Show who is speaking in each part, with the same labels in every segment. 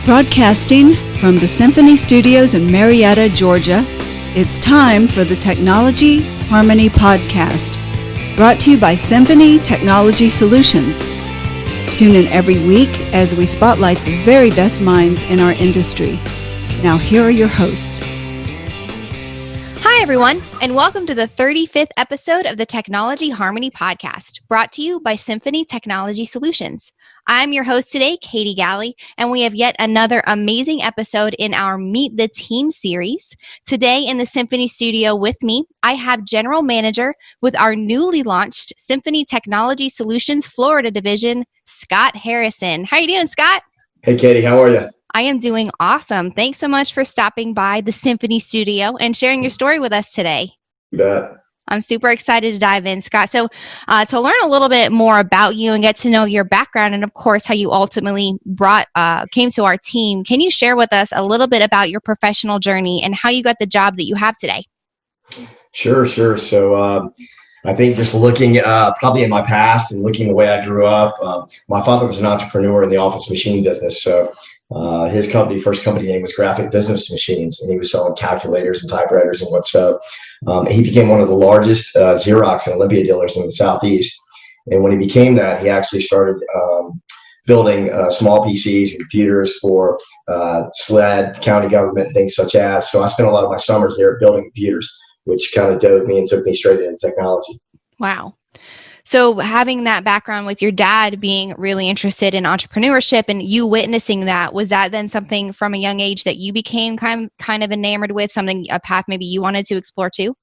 Speaker 1: Broadcasting from the Symphony Studios in Marietta, Georgia, it's time for the Technology Harmony Podcast, brought to you by Symphony Technology Solutions. Tune in every week as we spotlight the very best minds in our industry. Now here are your hosts.
Speaker 2: Hi, everyone, and welcome to the 35th episode of the Technology Harmony Podcast, brought to you by Symphony Technology Solutions. I'm your host today, Katie Galley, and we have yet another amazing episode in our Meet the Team series. Today in the Symphony studio with me, I have General Manager with our newly launched Symphony Technology Solutions Florida Division, Scott Harrison. How are you doing, Scott?
Speaker 3: Hey, Katie, how are you?
Speaker 2: I am doing awesome. Thanks so much for stopping by the Symphony studio and sharing your story with us today.
Speaker 3: You bet.
Speaker 2: I'm super excited to dive in, Scott. So to learn a little bit more about you and get to know your background and, of course, how you ultimately came to our team, can you share with us a little bit about your professional journey and how you got the job that you have today?
Speaker 3: Sure. So I think just looking probably in my past and looking the way I grew up, my father was an entrepreneur in the office machine business. So his first company name was Graphic Business Machines, and he was selling calculators and typewriters and what's up. He became one of the largest Xerox and Olympia dealers in the Southeast. And when he became that, he actually started building small PCs and computers for SLED, county government, things such as. So I spent a lot of my summers there building computers, which kind of dove me and took me straight into technology.
Speaker 2: Wow. So having that background with your dad being really interested in entrepreneurship and you witnessing that, was that then something from a young age that you became kind of enamored with, a path maybe you wanted to explore too?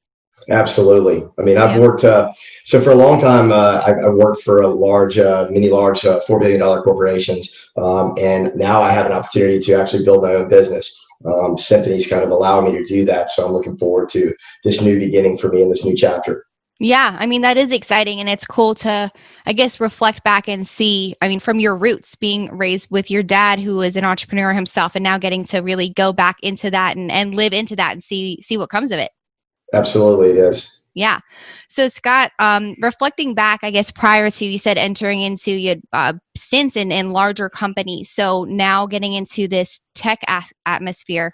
Speaker 3: Absolutely. I mean, I've worked, so for a long time, I worked for many large $4 billion corporations. And now I have an opportunity to actually build my own business. Symphony's kind of allowing me to do that. So I'm looking forward to this new beginning for me in this new chapter.
Speaker 2: Yeah, I mean, that is exciting. And it's cool to, I guess, reflect back and see, I mean, from your roots being raised with your dad, who is an entrepreneur himself, and now getting to really go back into that and live into that and see what comes of it.
Speaker 3: Absolutely, it is.
Speaker 2: Yeah. So Scott, reflecting back, I guess, prior to, you said, entering into your stints in larger companies. So now getting into this tech atmosphere,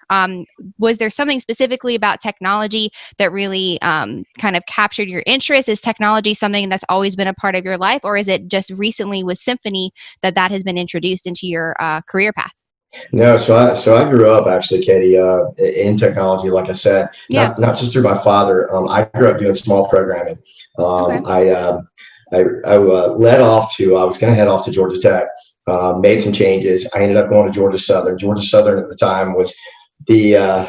Speaker 2: was there something specifically about technology that really kind of captured your interest? Is technology something that's always been a part of your life, or is it just recently with Symphony that has been introduced into your career path?
Speaker 3: No, so I grew up actually, Katie, in technology. Like I said, not just through my father. I grew up doing small programming. I led off to. I was going to head off to Georgia Tech. Made some changes. I ended up going to Georgia Southern. Georgia Southern at the time was the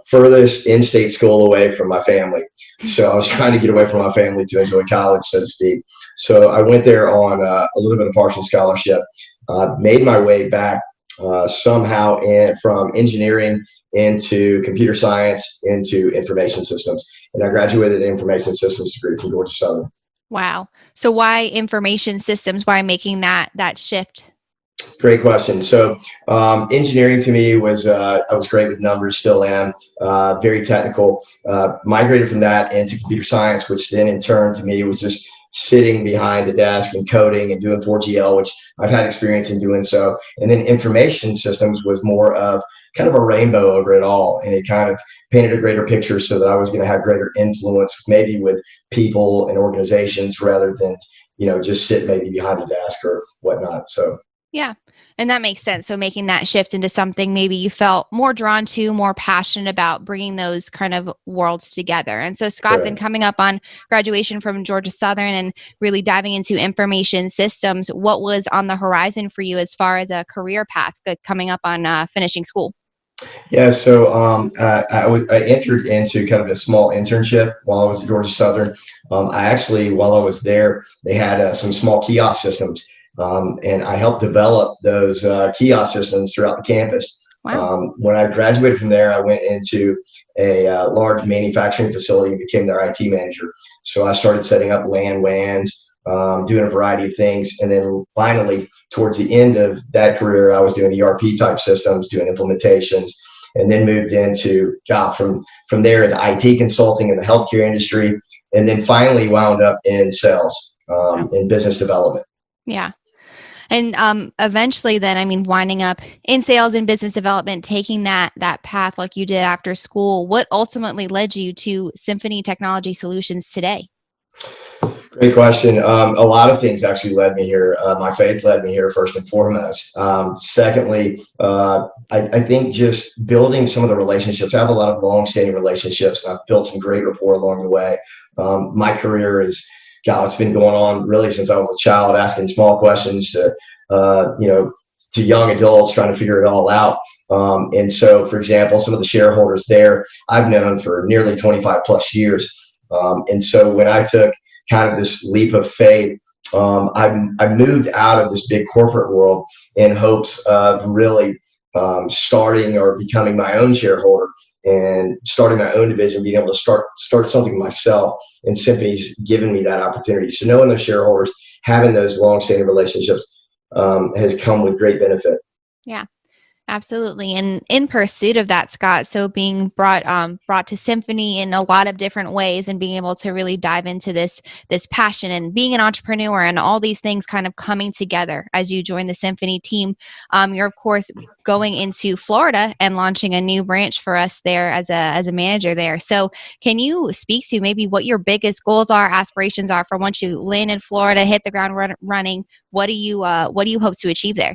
Speaker 3: furthest in-state school away from my family. So I was trying to get away from my family to enjoy college, so to speak. So I went there on a little bit of partial scholarship. Made my way back. Somehow from engineering into computer science into information systems. And I graduated in information systems degree from Georgia Southern.
Speaker 2: Wow. So why information systems? Why making that shift?
Speaker 3: Great question. So engineering to me was, I was great with numbers, still am, very technical. Migrated from that into computer science, which then in turn to me was just sitting behind a desk and coding and doing 4GL, which I've had experience in doing so. And then information systems was more of kind of a rainbow over it all. And it kind of painted a greater picture so that I was going to have greater influence, maybe with people and organizations rather than, just sit maybe behind a desk or whatnot. So.
Speaker 2: Yeah. And that makes sense. So making that shift into something maybe you felt more drawn to, more passionate about, bringing those kind of worlds together. And so Scott, then coming up on graduation from Georgia Southern and really diving into information systems, what was on the horizon for you as far as a career path coming up on finishing school?
Speaker 3: Yeah, so I entered into kind of a small internship while I was at Georgia Southern. While I was there, they had some small kiosk systems. And I helped develop those kiosk systems throughout the campus.
Speaker 2: Wow.
Speaker 3: When I graduated from there, I went into a large manufacturing facility and became their IT manager. So I started setting up WANs, doing a variety of things. And then finally, towards the end of that career, I was doing ERP type systems, doing implementations, and then moved into from there into IT consulting in the healthcare industry, and then finally wound up in sales, in business development.
Speaker 2: Yeah. And eventually then, I mean, winding up in sales and business development, taking that path like you did after school, what ultimately led you to Symphony Technology Solutions today?
Speaker 3: Great question. A lot of things actually led me here. My faith led me here first and foremost. Secondly, I think just building some of the relationships. I have a lot of long-standing relationships, and I've built some great rapport along the way. My career is, God, it's been going on really since I was a child, asking small questions to, to young adults trying to figure it all out. And so, for example, some of the shareholders there I've known for nearly 25 plus years. And so when I took kind of this leap of faith, I moved out of this big corporate world in hopes of really starting or becoming my own shareholder and starting my own division, being able to start something myself. And Symphony's given me that opportunity. So knowing those shareholders, having those long-standing relationships has come with great benefit.
Speaker 2: Yeah. Absolutely. And in pursuit of that, Scott, so being brought to Symphony in a lot of different ways and being able to really dive into this passion and being an entrepreneur and all these things kind of coming together as you join the Symphony team. You're of course going into Florida and launching a new branch for us there as a manager there. So can you speak to maybe what your biggest goals are, aspirations are for once you land in Florida, hit the ground running? What do you hope to achieve there?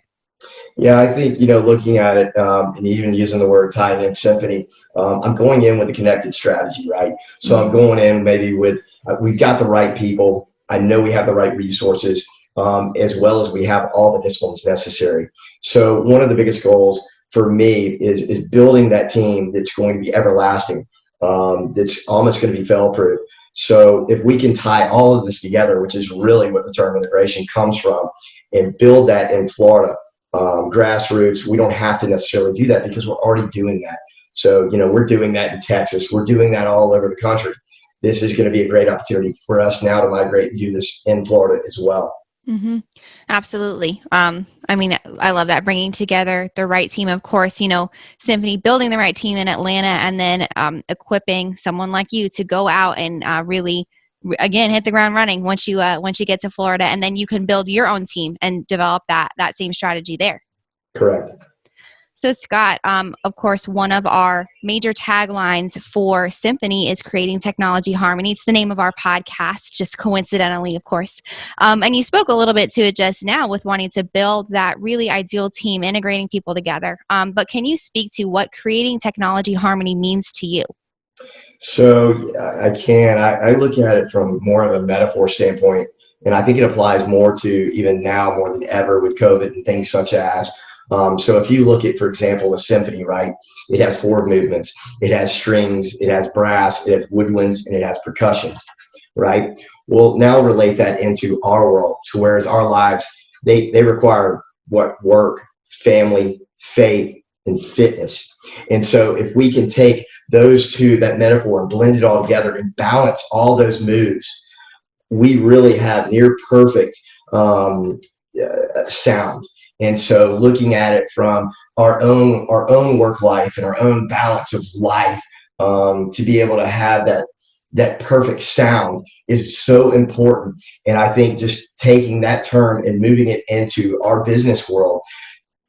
Speaker 3: Yeah, I think, looking at it and even using the word tying in Symphony, I'm going in with a connected strategy, right? So I'm going in maybe with, we've got the right people. I know we have the right resources, as well as we have all the disciplines necessary. So one of the biggest goals for me is building that team that's going to be everlasting, that's almost going to be fail-proof. So if we can tie all of this together, which is really what the term integration comes from, and build that in Florida, grassroots, we don't have to necessarily do that because we're already doing that. So, we're doing that in Texas. We're doing that all over the country. This is going to be a great opportunity for us now to migrate and do this in Florida as well.
Speaker 2: Mm-hmm. Absolutely. I mean, I love that, bringing together the right team. Of course, Symphony building the right team in Atlanta, and then equipping someone like you to go out and really, again, hit the ground running once you get to Florida, and then you can build your own team and develop that same strategy there.
Speaker 3: Correct.
Speaker 2: So Scott, of course, one of our major taglines for Symphony is creating technology harmony. It's the name of our podcast, just coincidentally, of course. And you spoke a little bit to it just now with wanting to build that really ideal team, integrating people together. But can you speak to what creating technology harmony means to you?
Speaker 3: So I can. I look at it from more of a metaphor standpoint, and I think it applies more to even now more than ever with COVID and things such as. So if you look at, for example, a symphony, right, it has four movements. It has strings, it has brass, it has woodwinds, and it has percussion, right? Well, now relate that into our world, to whereas our lives, they require work, family, faith, and fitness. And so if we can take those two, that metaphor, and blend it all together and balance all those moves, we really have near perfect sound. And so looking at it from our own work life and our own balance of life, to be able to have that perfect sound is so important. And I think just taking that term and moving it into our business world,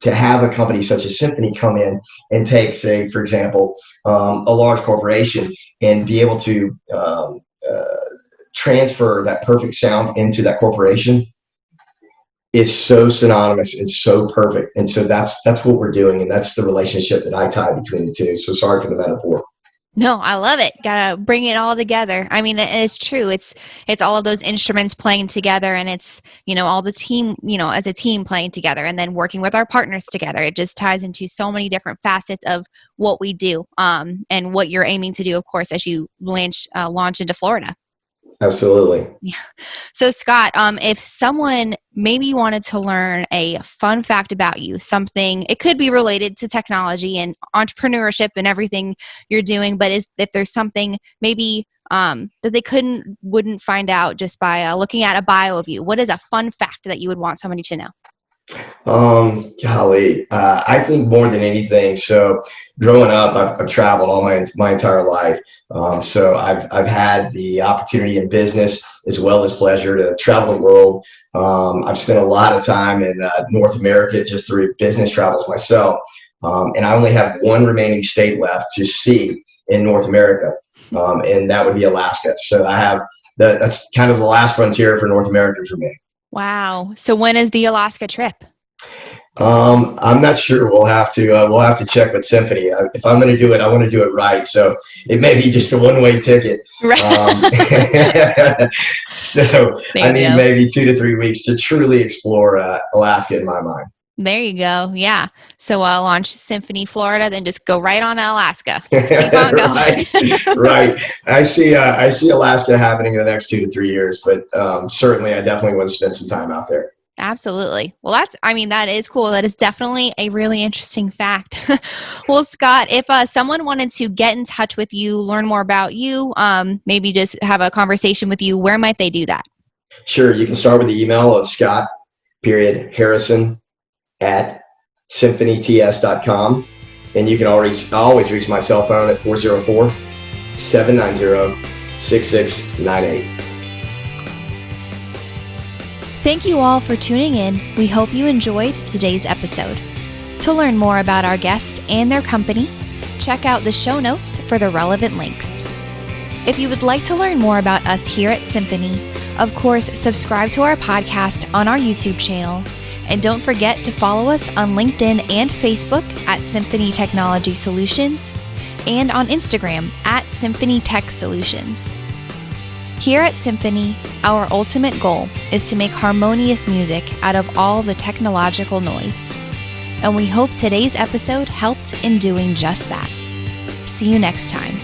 Speaker 3: to have a company such as Symphony come in and take, say, for example, a large corporation and be able to transfer that perfect sound into that corporation is so synonymous. It's so perfect. And so that's what we're doing. And that's the relationship that I tie between the two. So sorry for the metaphor.
Speaker 2: No, I love it. Gotta bring it all together. I mean, it's true. It's all of those instruments playing together, and it's, all the team, as a team playing together, and then working with our partners together. It just ties into so many different facets of what we do, and what you're aiming to do, of course, as you launch into Florida.
Speaker 3: Absolutely.
Speaker 2: Yeah. So Scott, if someone maybe wanted to learn a fun fact about you, something, it could be related to technology and entrepreneurship and everything you're doing, but if there's something maybe that they wouldn't find out just by looking at a bio of you, what is a fun fact that you would want somebody to know?
Speaker 3: Golly, I think more than anything. So growing up, I've traveled all my entire life. So I've had the opportunity in business as well as pleasure to travel the world. I've spent a lot of time in North America just through business travels myself. And I only have one remaining state left to see in North America, and that would be Alaska. So that's kind of the last frontier for North America for me.
Speaker 2: Wow. So when is the Alaska trip?
Speaker 3: I'm not sure. We'll have to check with Symphony. If I'm going to do it, I want to do it right. So it may be just a one-way ticket.
Speaker 2: Right.
Speaker 3: So I need maybe 2 to 3 weeks to truly explore Alaska in my mind.
Speaker 2: There you go. Yeah. So I'll launch Symphony Florida, then just go right on to Alaska. Just keep on going.
Speaker 3: Right. I see Alaska happening in the next 2 to 3 years, but certainly I definitely want to spend some time out there.
Speaker 2: Absolutely. Well, that is cool. That is definitely a really interesting fact. Well, Scott, if someone wanted to get in touch with you, learn more about you, maybe just have a conversation with you, where might they do that?
Speaker 3: Sure. You can start with the email of Scott.Harrison@symphonyts.com. And you can always reach my cell phone at 404-790-6698.
Speaker 2: Thank you all for tuning in. We hope you enjoyed today's episode. To learn more about our guest and their company, check out the show notes for the relevant links. If you would like to learn more about us here at Symphony, of course, subscribe to our podcast on our YouTube channel. And don't forget to follow us on LinkedIn and Facebook at Symphony Technology Solutions and on Instagram at Symphony Tech Solutions. Here at Symphony, our ultimate goal is to make harmonious music out of all the technological noise. And we hope today's episode helped in doing just that. See you next time.